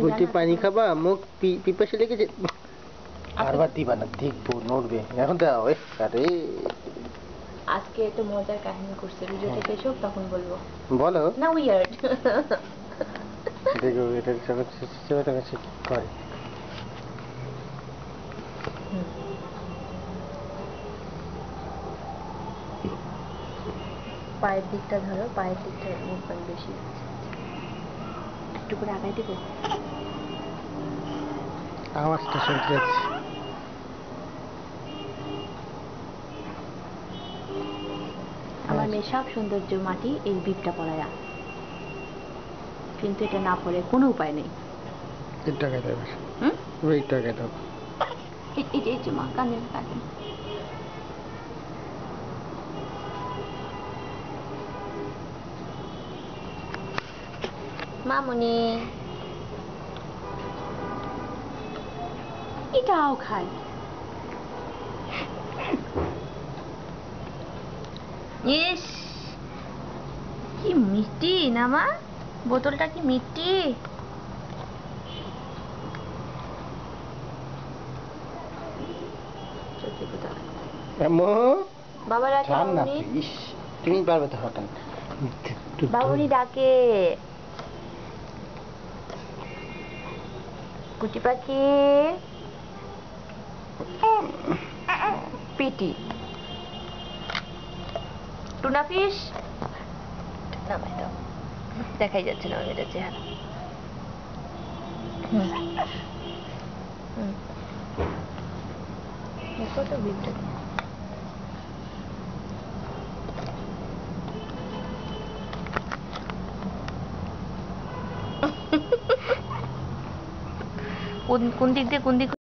বলছি পানি খাবা, মুখ পিপাসা লেগেছে। বারবার দিবা না, দেখবো নড়বে। এখন দাও। আরে আজকে একটা মজার কাহিনী করছে, ভিডিওটা শেষ হোক তখন বলবো। বলো না উইয়ার্ড। দেখো এটা কি করে। পায়ের দিকটা ধরো, পায়ের দিকটা মুভমেন্ট বেশি, একটু করে আগাই দিব। আওয়াজটা শুনতে যাচ্ছি। আমার মেয়ে সব সৌন্দর্য মাটি এই বিপটা পড়ায়া, কিন্তু এটা না পড়ে কোনো উপায় নেই। এই যে মা কাঁদেন কাঁদেন। মামুনি এটাও খায়। ইস কি মিষ্টি না মা, বোতলটা কি মিষ্টি। বাবা ডাকে, তুমি পারবে তো হঠাৎ বাবুনি ডাকে। কুচি পাখি পিটি টুনা ফিশ নামাই দাও, দেখাই যাচ্ছে না এটা চেহারা। কত বিপটা কোন দিক দিয়ে